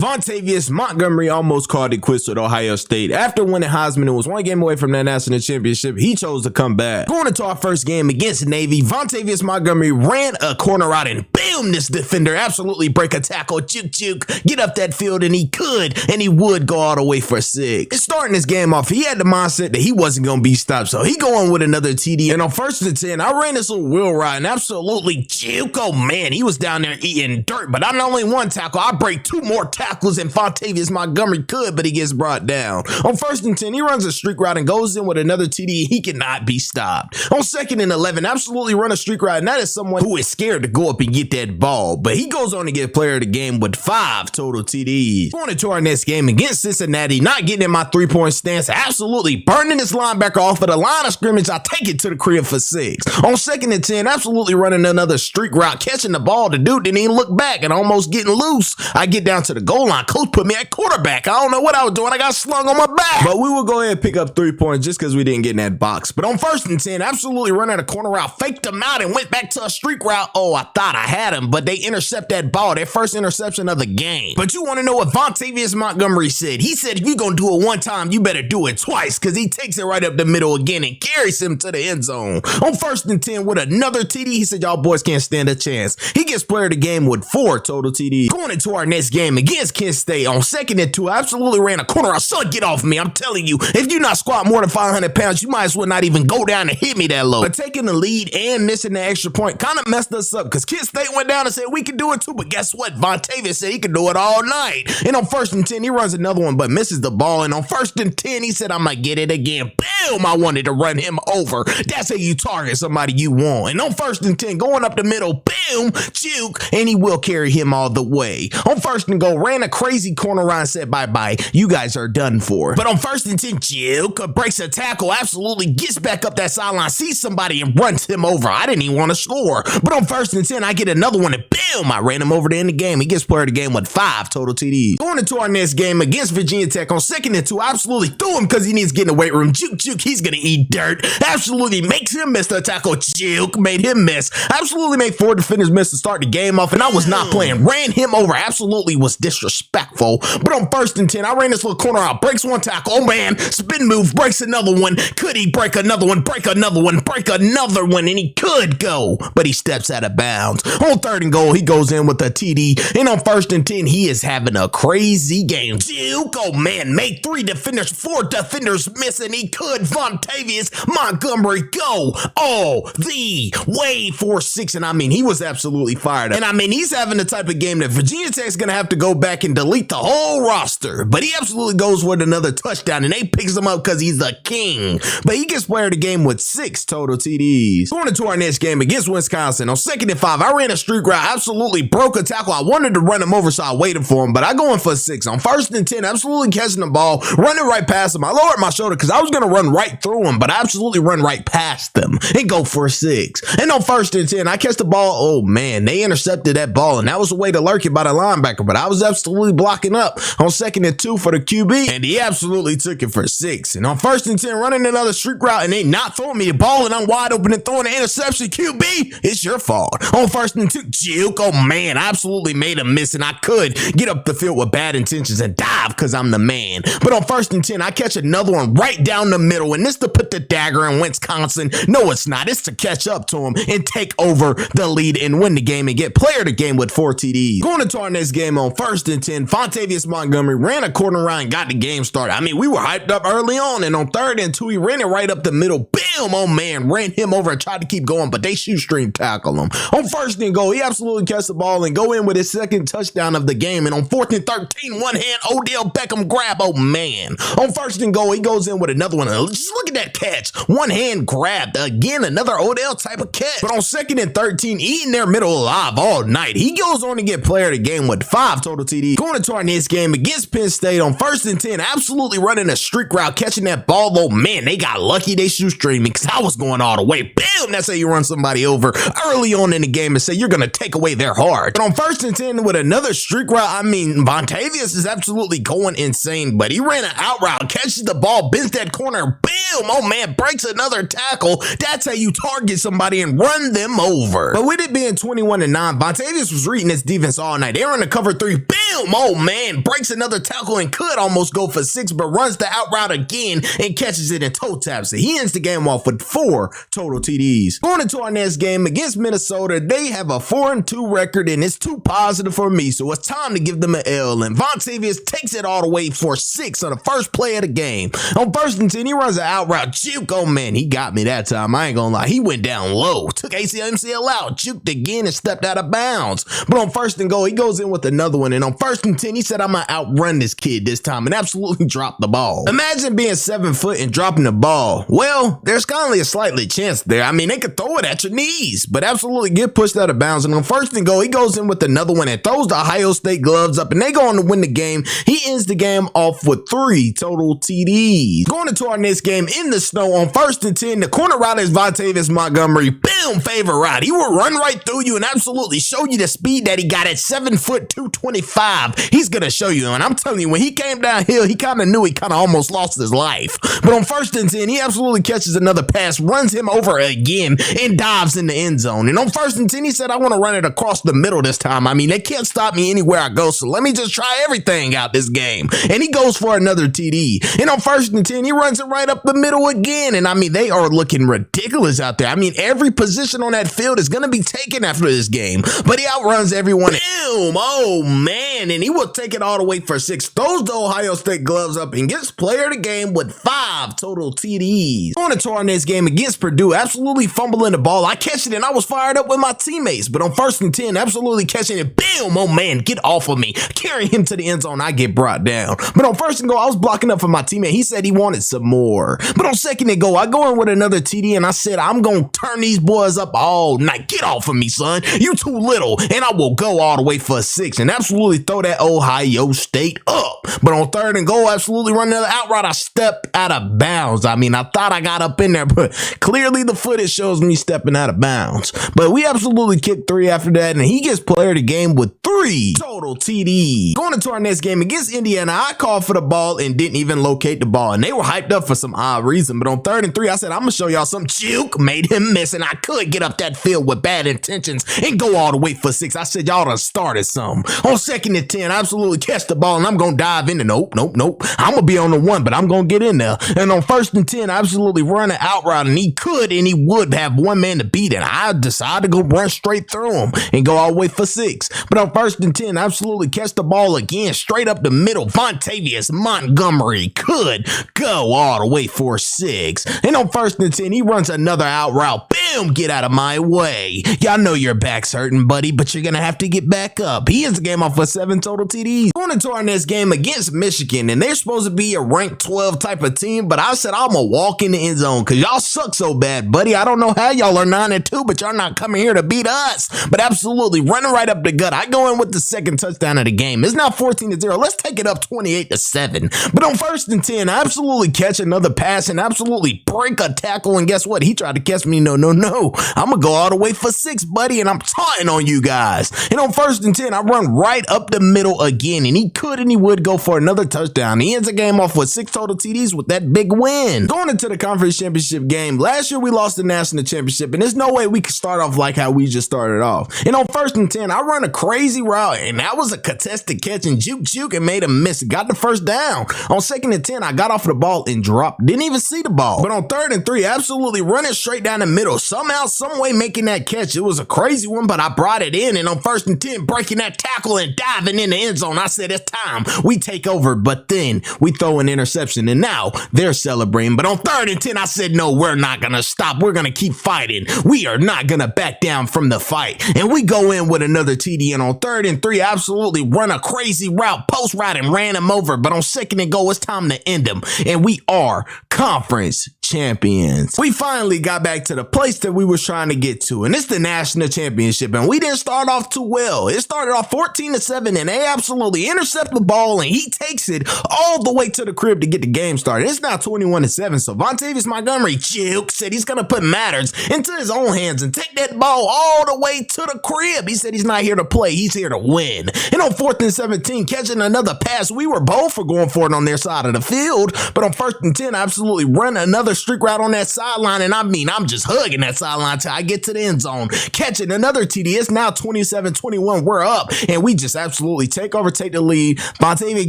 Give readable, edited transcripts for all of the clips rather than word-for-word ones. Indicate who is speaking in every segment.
Speaker 1: Vontavius, Montgomery almost called it quits with Ohio State. After winning Heisman and was one game away from that national championship, he chose to come back. Going into our first game against Navy, Vontavius Montgomery ran a corner out and bam, this defender absolutely break a tackle, juke, get up that field, and he could, and he would go all the way for 6. And starting this game off, he had the mindset that he wasn't going to be stopped, so he going with another TD, and on 1st and 10, I ran this little wheel ride and absolutely juke. Oh man, he was down there eating dirt, but not only one tackle, I break 2 more tackles and Vontavius Montgomery could, but he gets brought down. On 1st and 10, he runs a streak route and goes in with another TD. He cannot be stopped. On 2nd and 11, absolutely run a streak route, and that is someone who is scared to go up and get that ball, but he goes on to get player of the game with 5 total TDs. Going into our next game against Cincinnati, not getting in my 3-point stance, absolutely burning this linebacker off of the line of scrimmage. I take it to the crib for 6. On 2nd and 10, absolutely running another streak route, catching the ball. The dude didn't even look back and almost getting loose. I get down to the goal line. Coach put me at quarterback. I don't know what I was doing. I got slung on my back. But we will go ahead and pick up 3 points just because we didn't get in that box. But on 1st and 10, absolutely running a corner route, faked him out and went back to a streak route. Oh, I thought I had him, but they intercept that ball, their first interception of the game. But you want to know what Vontavius Montgomery said? He said, if you're going to do it one time, you better do it twice, because he takes it right up the middle again and carries him to the end zone. On 1st and 10 with another TD, he said, y'all boys can't stand a chance. He gets player of the game with 4 total TDs. Going into our next game against Kent State, on 2nd and 2, I absolutely ran a corner out. Son, get off me. I'm telling you, if you not squat more than 500 pounds, you might as well not even go down and hit me that low. But taking the lead and missing the extra point kind of messed us up, because Kent State went down and said we can do it too, but guess what? Vontavius said he could do it all night. And on 1st and 10, he runs another one, but misses the ball. And on 1st and 10, he said, I'm going to get it again. Boom! I wanted to run him over. That's how you target somebody you want. And on 1st and 10, going up the middle, boom, juke, and he will carry him all the way. On 1st and goal, ran a crazy corner run, said bye-bye. You guys are done for. But on 1st and 10, juke, breaks a tackle, absolutely gets back up that sideline, sees somebody and runs him over. I didn't even want to score. But on 1st and 10, I get another one and boom, I ran him over to end the game. He gets player of the game with 5 total TDs. Going into our next game against Virginia Tech, on 2nd and 2, I absolutely threw him because he needs to get in the weight room. Juke, he's going to eat dirt. Absolutely makes him miss the tackle. Juke made him miss. Absolutely made 4 defenders miss to start the game off, and I was not playing. Ran him over. Absolutely was disrespectful. But on 1st and 10, I ran this little corner out, breaks one tackle. Oh man, spin move, breaks another one. Could he break another one? Break another one, break another one, and he could go, but he steps out of bounds. On 3rd and goal, he goes in with a TD, and on 1st and 10, he is having a crazy game. Juke, oh man, made 3 defenders, 4 defenders miss, and he could. Vontavius Montgomery go all the way for 6, and I mean, he was absolutely fired up. And I mean, he's having the type of game that Virginia Tech's gonna have to go back and delete the whole roster, but he absolutely goes with another touchdown, and they picks him up because he's the king. But he gets player of the game with 6 total TDs. Going into our next game against Wisconsin, on 2nd and 5, I ran a streak route, absolutely broke a tackle. I wanted to run him over, so I waited for him, but I go in for 6. On 1st and 10, absolutely catching the ball, running right past him. I lowered my shoulder because I was going to run right through him, but I absolutely run right past them and go for 6. And on 1st and 10, I catch the ball. Oh man, they intercepted that ball, and that was a way to lurk it by the linebacker, but I was absolutely blocking up on 2nd and 2 for the QB, and he absolutely took it for 6. And on 1st and 10, running another streak route, and they not throwing me a ball, and I'm wide open and throwing an interception. QB, it's your fault. On 1st and 2, juke. Oh man, I absolutely made a miss, and I could get up the field with bad intentions and dive because I'm the man. But on 1st and 10, I catch another one right down the middle, and this to put the dagger in Wisconsin. No, it's not. It's to catch up to him and take over the lead and win the game and get player of the game with 4 TDs. Going into our next game on 1st and 10, Vontavius Montgomery ran a corner route and got the game started. I mean, we were hyped up early on, and on 3rd and 2, he ran it right up the middle. Boom, oh man, ran him over and tried to keep going, but they shoestring tackle him. On 1st and goal, he absolutely catch the ball and go in with his 2nd touchdown of the game. And on 4th and 13, one hand Odell Beckham grab. Oh man. On 1st and goal, he goes in with another one. Just look at that catch. One hand grabbed. Again, another Odell type of catch. But on 2nd and 13, eating their middle alive all night. He goes on to get player of the game with 5 total TDs. Going into our next game against Penn State on 1st and 10, absolutely running a streak route, catching that ball. Oh man, they got lucky they shoestring me because I was going all the way. Bam! That's how you run somebody over early on in the game and say you're going to take away their heart. But on 1st and 10 with another streak route, I mean, Vontavius is absolutely going insane, but he ran an out route, catches the ball, bends that corner, Boom! Oh man, breaks another tackle. That's how you target somebody and run them over. But with it being 21-9, Vontavius was reading this defense all night. They run the cover 3. Boom! Oh man, breaks another tackle and could almost go for 6, but runs the out route again and catches it and toe taps it. He ends the game off with 4 total TDs. Going into our next game against Minnesota, they have a 4-2 record and it's too positive for me, so it's time to give them an L. And Vontavius takes it all the way for 6 on the first play of the game. On 1st and 10, he runs an out route juke. Oh man, he got me that time. I ain't gonna lie. He went down low, took ACL, MCL out, juked again and stepped out of bounds. But on 1st and goal, he goes in with another one. And on 1st and 10, he said, I'm gonna outrun this kid this time, and absolutely dropped the ball. Imagine being 7 foot and dropping the ball. Well, there's kind of a slightly chance there. I mean, they could throw it at your knees, but absolutely get pushed out of bounds. And on 1st and goal, he goes in with another one and throws the Ohio State gloves up, and they go on to win the game. He ends the game off with 3 total TDs. Going into our next game in the snow on 1st and 10, the corner route is Vontavius Montgomery. Boom, favorite route. He will run right through you and absolutely show you the speed that he got at 7 foot 225. He's gonna show you, and I'm telling you, when he came downhill, he kind of knew he kind of almost lost his life. But on 1st and 10, he absolutely catches another pass, runs him over again, and dives in the end zone. And on 1st and 10, he said, I want to run it across the middle this time. I mean, they can't stop me anywhere I go, so let me just try everything out this game. And he goes for another TD. And on 1st and 10, he runs it right up the middle again. And I mean, they are looking ridiculous out there. I mean, every position on that field is going to be taken after this game. But he outruns everyone. Boom! Oh, man. And he will take it all the way for 6. Throws the Ohio State gloves up and gets player of the game with 5 total TDs. Going into our next game against Purdue, absolutely fumbling the ball. I catch it and I was fired up with my teammates. But on 1st and 10, absolutely catching it. Boom! Oh, man. Get off of me. Carry him to the end zone. I get brought down. But on 1st and goal, I was blocking up for my teammate. He said he wanted some more. But on 2nd and goal, I go in with another TD and I said, I'm going to turn these boys up all night. Get off of me, son. You too little. And I will go all the way for 6 and absolutely throw that Ohio State up. But on 3rd and goal, absolutely run another out route. I step out of bounds. I mean, I thought I got up in there, but clearly the footage shows me stepping out of bounds. But we absolutely kicked 3 after that, and he gets player of the game with 3 total TDs. Going into our next game against Indiana, I called for the ball and didn't even locate the ball, and they were hyped up for some odd reason. But on 3rd and 3, I said, I'm going to show y'all some juke. Made him miss, and I could get up that field with bad intentions and go all the way for 6. I said, y'all done started some. On 2nd and 10, I absolutely catch the ball, and I'm going to dive into nope. I'm going to be on the 1, but I'm going to get in there. And on 1st and 10, I absolutely run an out route, and he could and he would have one man to beat it. I decided to go run straight through him and go all the way for 6. But on 1st and 10, I absolutely catch the ball again, straight up the middle. Vontavius Montgomery could go all the way for 6. And on 1st and 10, he runs another out route. Boom, get out of my way. Y'all know your back's hurting, buddy, but you're going to have to get back up. He ends the game off with 7 total TDs. Going into our next game against Michigan, and they're supposed to be a ranked 12 type of team, but I said, I'm going to walk in the end zone because y'all suck so bad, buddy. I don't know how y'all are 9-2, but y'all not coming here to beat us. But absolutely running right up the gut. I go in with the 2nd touchdown of the game. It's now 14-0. Let's take it up 28-7. But on 1st and 10, I absolutely catch another pass and absolutely break a tackle. And guess what? He tried to catch me. No. I'm going to go all the way for 6, buddy, and I'm taunting on you guys. And on 1st and 10, I run right up the middle again, and he could and he would go for another touchdown. He ends the game off with 6 total TDs with that big win. Going into the conference championship game, last year we lost the national championship, and there's no way we could start off like how we just started off. And on 1st and 10, I run a crazy route, and that was a contested catch, and juke and made him miss. Got the 1st down. On 2nd and 10, I got off the ball and dropped. Didn't even see the ball. But on 3rd and 3, absolutely running straight down the middle. Somehow, some way making that catch. It was a crazy one, but I brought it in, and on 1st and 10, breaking that tackle and diving in the end zone. I said, it's time. We take over, but then we throw an interception, and now they're celebrating. But on 3rd and 10, I said, no, we're not going to stop. We're going to keep fighting. We are not going to back down from the fight. And we go in with another TD, and on 3rd and 3, absolutely run a crazy route, post route, and ran him over. But on 2nd and goal, it's time to end him. And we are conference champions. We finally got back to the place that we was trying to get to, and it's the national championship, and we didn't start off too well. It started off 14-7, and they absolutely intercept the ball, and he takes it all the way to the crib to get the game started. It's now 21-7, so Vontavius Montgomery said he's gonna put matters into his own hands and take that ball all the way to the crib. He said he's not here to play, he's here to win. And on 4th and 17, catching another pass, we were both for going for it on their side of the field, but on 1st and 10, I absolutely run another streak route on that sideline, and I'm just hugging that sideline till I get to the end zone, catching another TD. It's now 27-21. We're up, and we just absolutely take the lead. Vontavius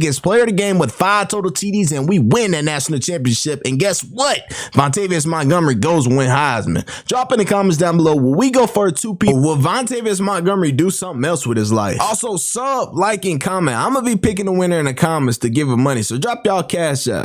Speaker 1: gets player of the game with 5 total TDs, and we win that national championship. And guess what? Vontavius Montgomery goes win Heisman. Drop in the comments down below, will we go for a 2P, or will Vontavius Montgomery do something else with his life? Also, sub, like, and comment. I'm gonna be picking the winner in the comments to give him money, so drop y'all cash out.